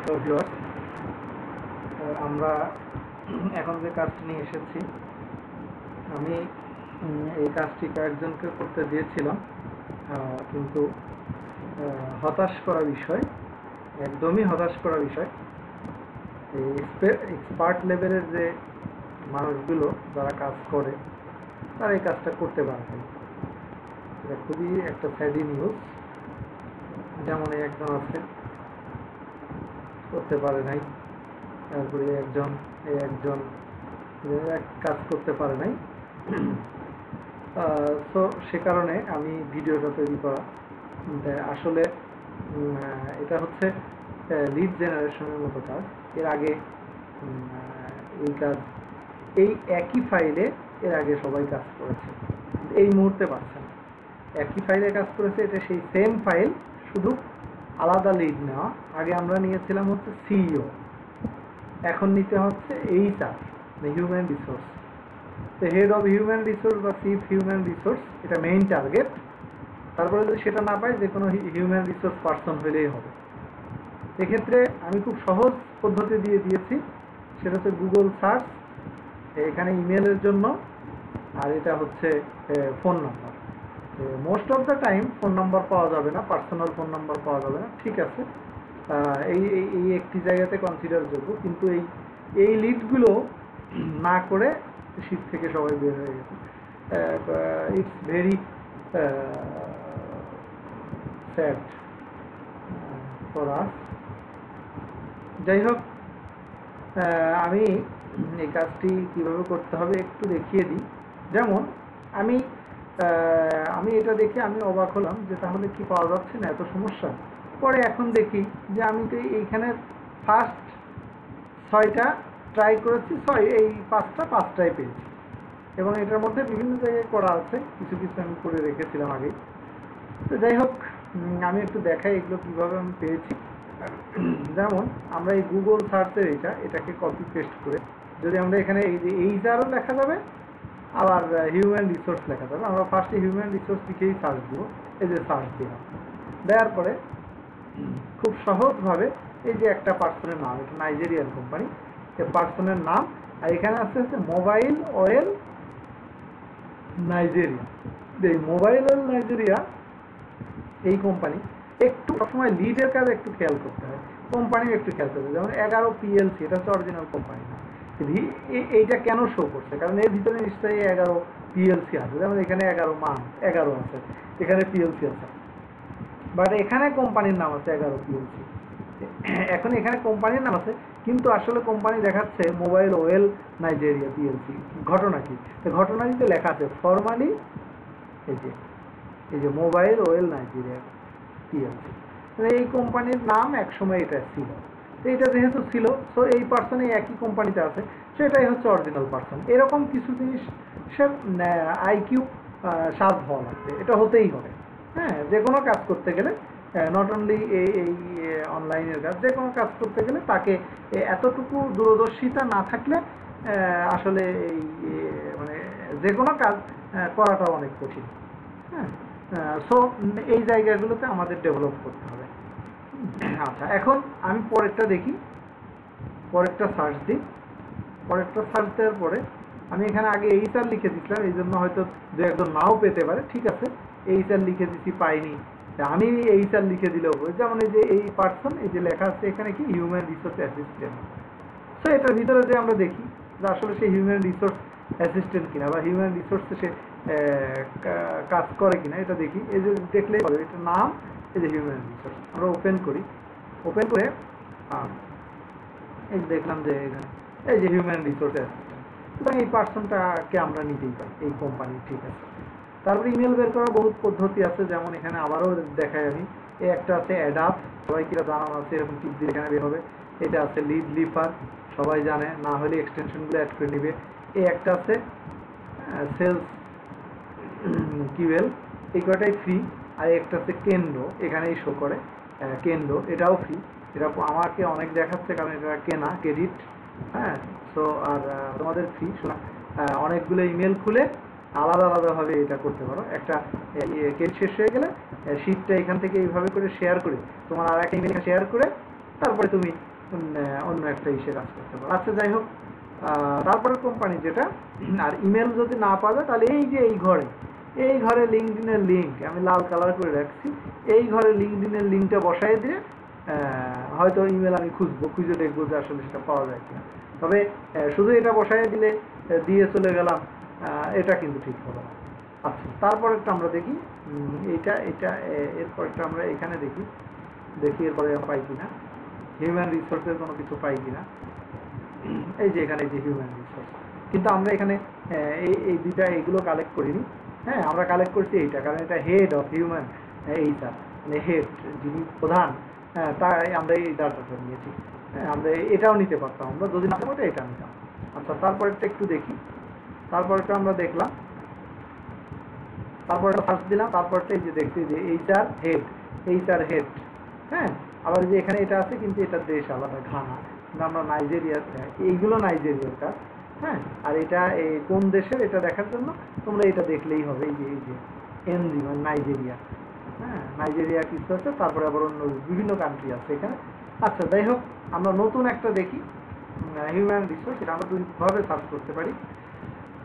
তো ভিউয়ার্স, আমরা এখন যে কাজটি নিয়ে এসেছি, আমি এই কাজটি কয়েকজনকে করতে দিয়েছিলাম, কিন্তু হতাশ করা বিষয়, একদমই হতাশ করা বিষয়, এই এক্সপার্ট লেভেলের যে মানুষগুলো যারা কাজ করে তারা এই কাজটা করতে পারে না। এটা খুবই একটা স্যাডি নিউজ। যেমন একজন আছে করতে পারে নাই, তারপরে একজন কাজ করতে পারে নাই। তো সে কারণে আমি ভিডিওটা তৈরি করা। আসলে এটা হচ্ছে লিড জেনারেশনের মতো কাজ। এর আগে এই কাজ এই একই ফাইলে এর আগে সবাই কাজ করেছে, এই মুহূর্তে পাচ্ছে না। একই ফাইলে কাজ করেছে, এটা সেই সেম ফাইল, শুধু আলাদা লিড নেওয়া। আগে আমরা নিয়েছিলাম হচ্ছে সিইও, এখন নিতে হচ্ছে HR, হিউম্যান রিসোর্স। তো হেড অফ হিউম্যান রিসোর্স বা চিফ হিউম্যান রিসোর্স, এটা মেইন টার্গেট। তারপরে যদি সেটা না পাই, যে কোনো হিউম্যান রিসোর্স পার্সন হলেই হবে। এক্ষেত্রে আমি খুব সহজ পদ্ধতি দিয়েছি, সেটা হচ্ছে গুগল সার্চ, এখানে ইমেলের জন্য, আর এটা হচ্ছে phone number. Most of the time phone number পাওয়া যাবে না, পার্সোনাল ফোন নাম্বার পাওয়া যাবে না, ঠিক আছে, এই একটি জায়গাতে কনসিডার করবো। কিন্তু এই লিডগুলো না করে শীত থেকে সবাই বের হয়ে গেছে। It's very sad for us. যাই হোক, আমি এই কাজটি কীভাবে করতে হবে একটু দেখিয়ে দিই। যেমন আমি এটা দেখে আমি অবাক হলাম যে তাহলে কি পাওয়া যাচ্ছে না, এত সমস্যা। পরে এখন দেখি যে আমি তো এইখানে ফার্স্ট 6টা ট্রাই করেছি, এই পাঁচটায় পেয়েছি। এবং এটার মধ্যে বিভিন্ন জায়গায় করা আছে, কিছু আমি করে রেখেছিলাম আগে। তো যাই হোক, আমি একটু দেখাই এগুলো কীভাবে আমি পেয়েছি। যেমন আমরা এই গুগল সার্চের এটাকে কপি পেস্ট করে যদি আমরা এখানে এই যে HR লেখা যাবে, আবার হিউম্যান রিসোর্স লেখা যাবে। আমরা ফার্স্টে হিউম্যান রিসোর্স লিখেই সার্চ দেবো। এই যে সার্চ দিলাম, দেওয়ার পরে খুব সহজভাবে এই যে একটা পার্সনের নাম, এটা নাইজেরিয়ান কোম্পানি, এই পার্সনের নাম, আর এখানে আসতে হচ্ছে মোবাইল অয়েল নাইজেরিয়া। এই মোবাইল অয়েল নাইজেরিয়া এই কোম্পানি একটু সবসময় লিডের কাজ একটু খেয়াল করতে হয়, কোম্পানিও একটু খেয়াল করতে হয়। যেমন 11 PLC, এটা হচ্ছে অরিজিনাল কোম্পানি না। এইটা কেন শো করছে? কারণ এর ভিতরে নিশ্চয়ই 11 PLC আছে। যেমন এখানে 11 আছে, এখানে PLC আছে, বাট এখানে কোম্পানির নাম আছে 11 PLC। এখন এখানে কোম্পানির নাম আছে, কিন্তু আসলে কোম্পানি দেখাচ্ছে মোবাইল অয়েল নাইজেরিয়া PLC। ঘটনা কি? ঘটনাটিতে লেখা আছে ফরমালি এই যে মোবাইল অয়েল নাইজেরিয়া PLC। এই কোম্পানির নাম একসময় এটা ছিল। তো এটা যেহেতু ছিল, সো এই পার্সন এই একই কোম্পানিতে আছে, সেটাই হচ্ছে অরিজিনাল পার্সন। এরকম কিছু জিনিস সে IQ 7 হওয়া লাগবে, এটা হতেই হবে। হ্যাঁ, যে কোনো কাজ করতে গেলে, নট অনলি এই অনলাইনের কাজ, যে কোনো কাজ করতে গেলে তাকে এতটুকু দূরদর্শিতা না থাকলে আসলে এই মানে যে কোনো কাজ করাটা অনেক কঠিন। হ্যাঁ, সো এই জায়গাগুলোতে আমাদের ডেভেলপ করতে হবে। আচ্ছা, এখন আমি পরেরটা দেখি, পরেরটা সার্চ দিই। পরেরটা সার্চ দেওয়ার পরে আমি এখানে আগে HR লিখে দিচ্ছিলাম, এই জন্য হয়তো দু একজন নাও পেতে পারে, ঠিক আছে। HR লিখে দিচ্ছি, পাইনি, আমি HR লিখে দিলেও হবে। যেমন এই যে এই পার্সন, এই যে লেখা আছে এখানে কি হিউম্যান রিসোর্স অ্যাসিস্ট্যান্ট। সো এটার ভিতরে যে আমরা দেখি যে আসলে সে হিউম্যান রিসোর্স অ্যাসিস্ট্যান্ট কিনা, বা হিউম্যান রিসোর্সে সে কাজ করে কিনা, এটা দেখি। এই যে দেখলেই হবে, এটার নাম এই যে হিউম্যান রিসোর্স। আমরা ওপেন করি, ওপেন করে এই দেখলাম যে এখানে এই যে হিউম্যান রিসোর্স অ্যাসিস্ট্যান্ট, সুতরাং এই পার্সনটাকে আমরা নিতেই পারি এই কোম্পানি, ঠিক আছে। তারপরে ইমেল বের করার বহুত পদ্ধতি আছে। যেমন এখানে আবারও দেখাই আমি, এই একটা আছে অ্যাডাপ, সবাই কিরা জানানো আছে, এরকম টিপ দিয়ে এখানে বের হবে। এটা আছে লিড লিফার, সবাই জানে, না হলে এক্সটেনশনগুলো অ্যাড করে নেবে। এই একটা আছে সেলস কিউএল, এই কয়টাই ফ্রি। আর একটা আছে কেন্দ্র, এখানেই শো করে কেন্দ্র, এটাও ফ্রি। এটা আমাকে অনেক দেখাচ্ছে কারণ এটা কেনা, ক্রেডিট। হ্যাঁ, সো আর তোমাদের ফ্রি। অনেকগুলো ইমেল খুলে আলাদা আলাদাভাবে এটা করতে পারো। একটা ক্রেডিট শেষ হয়ে গেলে শিটটা এখান থেকে এইভাবে করে শেয়ার করে তোমার আর একটা ইমেল শেয়ার করে তারপরে তুমি অন্য একটা ইসে কাজ করতে পারো। আচ্ছা যাই হোক, তারপরে কোম্পানি যেটা, আর ইমেল যদি না পাওয়া যায় তাহলে এই যে এই ঘরে লিঙ্কডিনের লিঙ্ক আমি লাল কালার করে রাখছি, এই ঘরে লিঙ্কডিনের লিঙ্কটা বসাই দিয়ে হয়তো ইমেল আমি খুঁজে দেখবো যে আসলে সেটা পাওয়া যায় কিনা। তবে শুধু এটা বসাই দিলে দিয়ে চলে গেলাম, এটা কিন্তু ঠিক হবে না। আচ্ছা তারপরেরটা আমরা দেখি, এরপরটা আমরা এখানে দেখি এরপরে পাই কিনা হিউম্যান রিসোর্সের কোনো কিছু পাই কিনা। এই যে এখানে যে হিউম্যান রিসোর্স, কিন্তু আমরা এখানে এই দুইটা এইগুলো কালেক্ট করিনি। হ্যাঁ, আমরা কালেক্ট করছি এইটা, কারণ এটা হেড অফ হিউম্যান এইটা, মানে হেড যিনি প্রধান, তাই আমরা এই ডাটাটা নিয়েছি। হ্যাঁ, আমরা এটাও নিতে পারতাম, আমরা যদি না পারতাম এটা নিতাম। আচ্ছা তারপরেরটা একটু দেখি, তারপরেরটা আমরা দেখলাম, তারপরে সার্চ দিলাম, তারপরটা এই যে দেখছি যে এইচআর হেড। হ্যাঁ, আবার যে এখানে এটা আছে কিন্তু এটা দেশ আলাদা, ঘানা, কিন্তু আমরা নাইজেরিয়া, এইগুলো নাইজেরিয়ার কাজ। হ্যাঁ, আর এটা কোন দেশের এটা দেখার জন্য তোমরা এটা দেখলেই হবে, এই যে এনজি মানে নাইজেরিয়া। হ্যাঁ, নাইজেরিয়া কিছু আছে, তারপরে আবার অন্য বিভিন্ন কান্ট্রি আছে এখানে। আচ্ছা যাই হোক, আমরা নতুন একটা দেখি হিউম্যান রিসোর্স, এটা আমরা দুইভাবে সার্চ করতে পারি।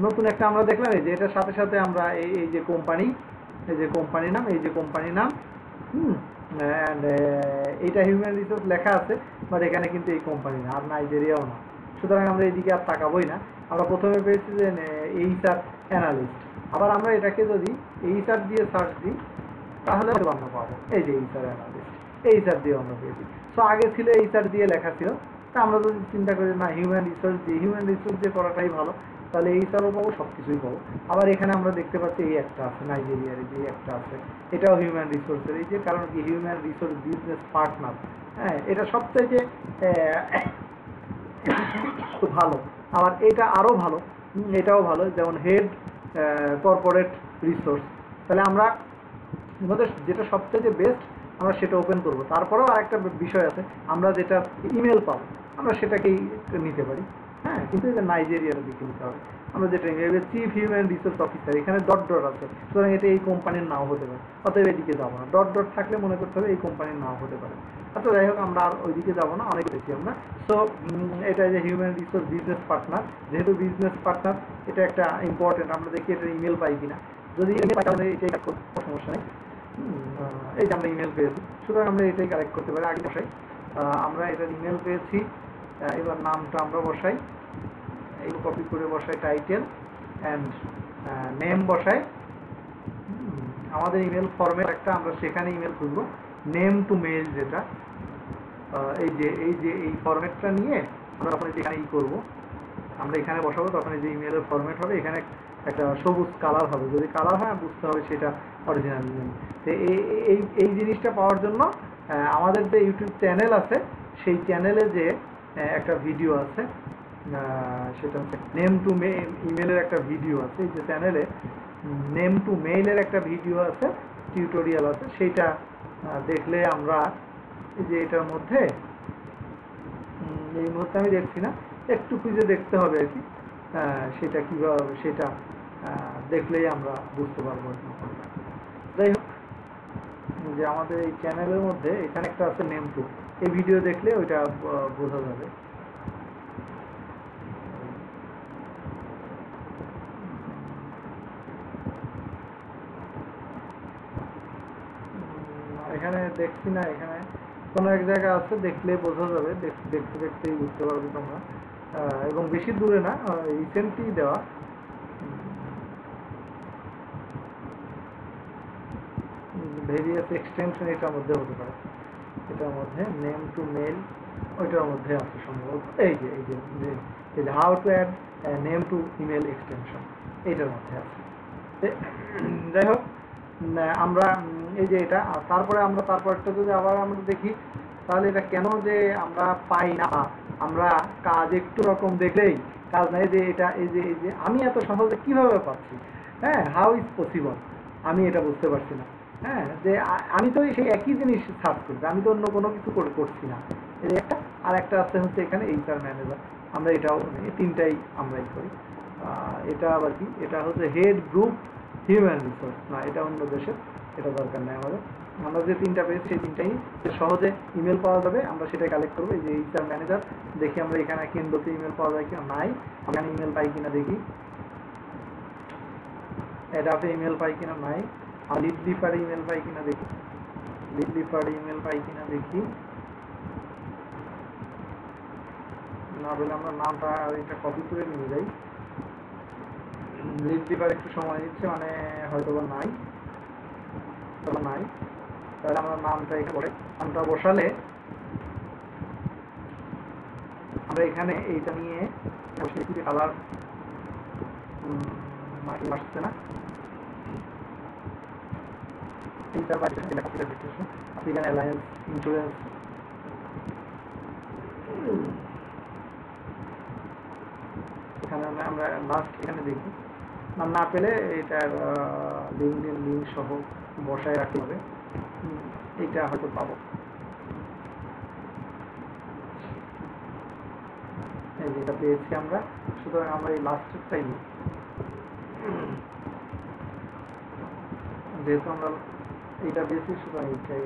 নতুন একটা আমরা দেখলাম, এই যে এটার সাথে সাথে আমরা এই যে কোম্পানি, নাম, অ্যান্ড এইটা হিউম্যান রিসোর্স লেখা আছে, বাট এখানে কিন্তু এই কোম্পানি না, আর নাইজেরিয়াও না। সুতরাং আমরা এইদিকে আর তাকাবোই না। আমরা প্রথমে পেয়েছি যে এইচআর অ্যানালিস্ট, আবার আমরা এটাকে যদি এইচআর দিয়ে সার্চ দিই তাহলে আমরা পাবো এই যে এইচআর অ্যানালিস্ট, এইচআর দিয়ে আমরা পেয়েছি। সো আগে ছিল এইচআর দিয়ে লেখা ছিল, তা আমরা যদি চিন্তা করি না হিউম্যান রিসোর্স দিয়ে করাটাই ভালো, তাহলে এইচআরও পাবো, সব কিছুই পাবো। আবার এখানে আমরা দেখতে পাচ্ছি এই একটা আছে নাইজেরিয়ার, যে একটা আছে, এটাও হিউম্যান রিসোর্সের, এই যে কারণ কি হিউম্যান রিসোর্স বিজনেস পার্টনার। হ্যাঁ, এটা সবচেয়ে ভালো, আবার এটা আরও ভালো, এটাও ভালো, যেমন হেড কর্পোরেট রিসোর্স। তাহলে আমরা আমাদের যেটা সবচেয়ে বেস্ট আমরা সেটা ওপেন করবো। তারপরেও আরেকটা বিষয় আছে, আমরা যেটা ইমেল পাবো আমরা সেটাকেই নিতে পারি। হ্যাঁ, কিন্তু এটা নাইজেরিয়ার দিকে নিতে হবে। আমরা যেটা চিফ হিউম্যান রিসোর্স অফিসার, এখানে ডট আছে, সুতরাং এটা এই কোম্পানির নাও হতে পারে, অতএব এদিকে যাবো না। ডট থাকলে মনে করতে হবে এই কোম্পানির নাও হতে পারে। আচ্ছা যাই হোক, আমরা আর ওইদিকে যাবো না, অনেক দেখি আমরা। সো এটা যে হিউম্যান রিসোর্স বিজনেস পার্টনার, যেহেতু বিজনেস পার্টনার এটা একটা ইম্পর্টেন্ট, আমরা দেখি এটা ইমেল পাই কিনা। যদি ইমেল পাই তাহলে এটাই কোনো সমস্যা নেই। এই যে আমরা ইমেল পেয়েছি, সুতরাং আমরা এটাই কালেক্ট করতে পারি। আগে বসাই, আমরা এটার ইমেল পেয়েছি, এবার নামটা আমরা বসাই, এই কপি করে বসাই, টাইটেল অ্যান্ড নেম বসাই। আমাদের ইমেল ফরম্যাট একটা, আমরা সেখানে ইমেল খুঁজবো, নেম টু মেল, যেটা এই ফরম্যাটটা নিয়ে আমরা তখন এখানে করবো, আমরা এখানে বসাবো, তখন এই যে ইমেলের ফরম্যাট হবে, এখানে একটা সবুজ কালার হবে, যদি কালার হয় বুঝতে হবে সেটা অরিজিনাল ইমেল। তো এই জিনিসটা পাওয়ার জন্য আমাদের যে ইউটিউব চ্যানেল আছে, সেই চ্যানেলে যে একটা ভিডিও আছে, সেটা হচ্ছে নেম টু ইমেলের একটা ভিডিও আছে, এই যে চ্যানেলে নেম টু মেইলের একটা ভিডিও আছে, টিউটোরিয়াল আছে, সেইটা দেখলে আমরা এই যে এটার মধ্যে এই মুহূর্তে আমি দেখছি না, একটু খুঁজে দেখতে হবে আর কি, সেটা কীভাবে, সেটা দেখলেই আমরা বুঝতে পারবো। যাই হোক, যে আমাদের এই চ্যানেলের মধ্যে এখানে একটা আছে নেম টু, এই ভিডিও দেখলে ওইটা বোঝা যাবে। এখানে দেখছি না, এখানে কোনো এক জায়গা আছে, দেখলে বোঝা যাবে, দেখতে দেখতেই বুঝতে পারবে তোমরা। এবং বেশি দূরে না, রিসেন্টলি দেওয়া ভেরিয়াস এক্সটেনশন এটার মধ্যে হতে পারে, এটার মধ্যে নেম টু মেল ওইটার মধ্যে আছে সম্ভবত। এই যে how to add name to email extension এইটার মধ্যে আছে। যাই হোক, আমরা এই যে এটা, তারপরে আমরা তারপরটা যদি আবার আমরা দেখি, তাহলে এটা কেন যে আমরা পাই না, আমরা কাজ একটু রকম দেখলেই কাজ নাই, যে এটা এই যে আমি এত সহজে কিভাবে পাচ্ছি, হ্যাঁ, হাউ ইজ পসিবল, আমি এটা বুঝতে পারছি না। হ্যাঁ, যে আমি তো সেই একই জিনিস সার্চ করছি, আমি তো অন্য কোনো কিছু করছি না। এই একটা, আর একটা আছে হচ্ছে এখানে এইচআর ম্যানেজার, আমরা এটাও তিনটাই আমরাই করি। এটা আবার কি, এটা হচ্ছে হেড গ্রুপ হিউম্যান রিসোর্স, না এটা অন্য দেশের, এটা দরকার নেই আমাদের। আমরা যে তিনটা পেয়েছি সেই তিনটাই সহজে ইমেল পাওয়া যাবে, আমরা সেটাই কালেক্ট করবো। এই যে এইচআর ম্যানেজার, দেখি আমরা এখানে কেন্দ্রতে ইমেল পাওয়া যায় কিনা, নাই। এখানে ইমেল পাই কিনা দেখি, অ্যাডাপে ইমেল পাই কিনা, নাই। আর লিড লিফারে ইমেল পাই কিনা দেখি, লিড লিফারে ইমেল পাই কিনা দেখি। না পেলে আমরা নামটা এটা কপি করে নিয়ে যাই। লিড লিফার একটু সময় নিচ্ছে, মানে হয়তো বা নাই, নাই। তাহলে আমরা নামটা এখানে বসাই। নামটা বসালে আমরা এখানে এইটা নিয়ে কালার আসছে না, এখানে অ্যালায়েন্স ইন্স্যুরেন্স এখানে আমরা লাস্ট এখানে দেখি। না পেলে এটার লিঙ্ক সহ বসায় রাখতে হবে, এইটা হয়তো পাবো। এই যেটা পেয়েছি আমরা, সুতরাং আমরা এই লাস্টেরটাই নিই, যেহেতু আমরা এইটা পেয়েছি সুতরাং এইটাই।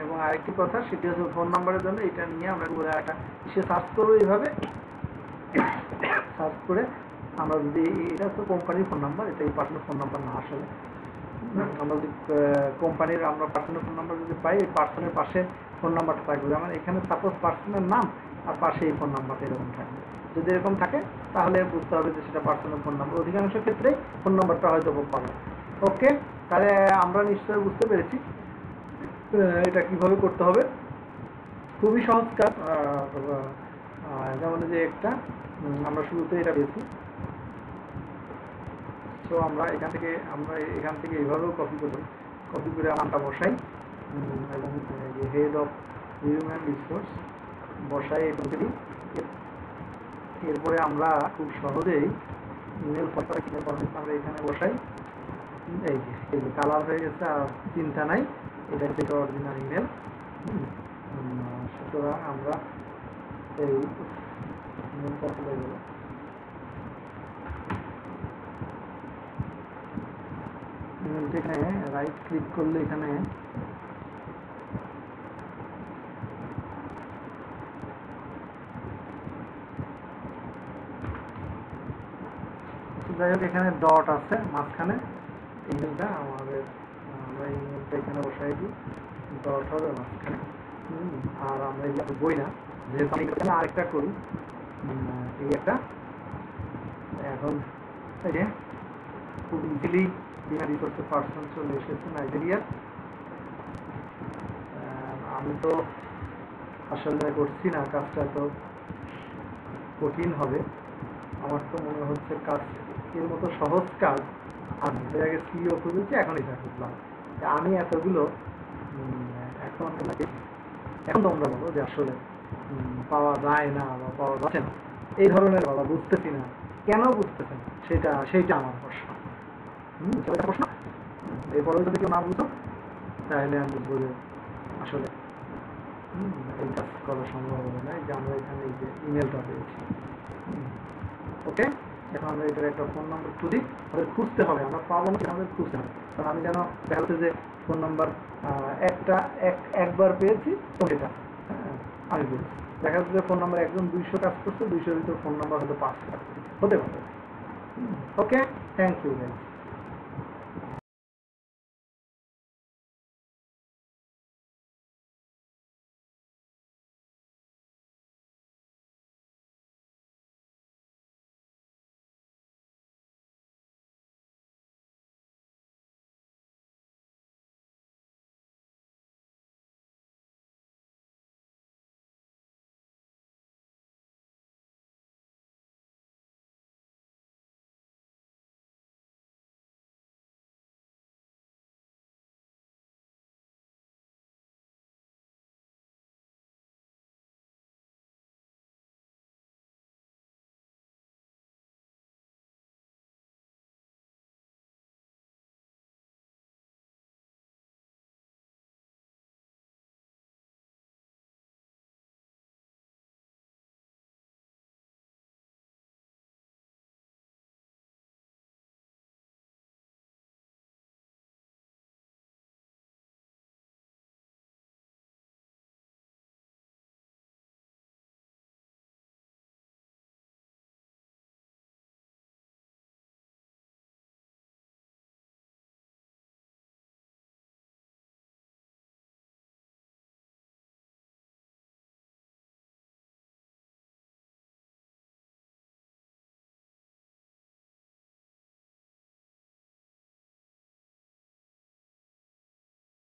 এবং আরেকটি কথা, সেটি হচ্ছে ফোন নাম্বারের জন্য এটা নিয়ে আমরা পুরো একটা সে সার্চ করবো। এইভাবে সার্চ করে আমরা যদি, এটা হচ্ছে কোম্পানির ফোন নাম্বার, এটা এই পার্সোনাল ফোন নাম্বার না। আসলে আমরা যদি কোম্পানির আমরা পার্সোনাল ফোন নাম্বার যদি পাই, এই পার্সনের পাশে ফোন নাম্বারটা থাকবে। যেমন এখানে সাপোজ পার্সনের নাম আর পাশে এই ফোন নাম্বারটা এরকম থাকবে। যদি এরকম থাকে তাহলে বুঝতে হবে যে সেটা পার্সোনাল ফোন নাম্বার। অধিকাংশ ক্ষেত্রেই ফোন নাম্বারটা হয়তো পাবে। ওকে, তাহলে আমরা নিশ্চয়ই বুঝতে পেরেছি এটা কিভাবে করতে হবে। খুবই সহজ কাজ। যেমন যে একটা আমরা শুরুতে এটা পেয়েছি, তো আমরা এখান থেকে এইভাবেও কপি করে নামটা বসাই এবং হেড অফ হিউম্যান রিসোর্স বসাই এখান থেকে। এরপরে আমরা খুব সহজেই ইমেল আমরা এখানে বসাই। এই যে কালার হয়ে গেছে, আর চিন্তা নাই, এটা থেকে অরিজিনাল ইমেল। সুতরাং আমরা এই ইমেলটা চলে গেল। ইমেলটা এখানে রাইট ক্লিক করলে এখানে যাই হোক, এখানে ডট আছে মাঝখানে। ইমেলটা আমরা ইমেলটা এখানে বসাই দিই, ডট হবে মাঝখানে। আর আমরা এই বই না, যেহেতু আমি এখানে আরেকটা করি, এই একটা এখন এই যে খুব ইজিলি হিউম্যান রিসোর্সের পার্সন চলে এসেছে নাইজেরিয়ার। আমি তো আসলে করছি না, কাজটা তো কঠিন হবে। আমার তো মনে হচ্ছে কাজ এর মতো সহজ কাজ আমি এর আগে সিও খুঁজেছি, এখন এটা খুঁজলাম। আমি এতগুলো এখন তোমরা বলো যে আসলে পাওয়া যায় না বা পাওয়া যাচ্ছে না, এই ধরনের বলা বুঝতেছি না, কেন বুঝতেছেন সেইটা আমার প্রশ্ন। প্রশ্ন এরপরেও যদি কেউ না বুঝো তাহলে আমি বুঝবো যে আসলে এই কাজ করা সম্ভব হবে না, যে আমরা এখানে এই যে ইমেলটা পেয়েছি। ওকে, এখন আমরা এটার একটা ফোন নাম্বার খুঁজি, আমাদের খুঁজতে হবে, আমরা পাবো না, আমাদের খুঁজতে হবে। কারণ আমি যেন দেখা যাচ্ছে যে ফোন নাম্বার একবার পেয়েছি, তো এটা আমি বলছি দেখা যাচ্ছে যে ফোন নাম্বার একজন 200 কাজ করছে, 200-র ভিতর ফোন নাম্বার হয়তো 5 হতে পারে। ওকে, থ্যাংক ইউ গাইস।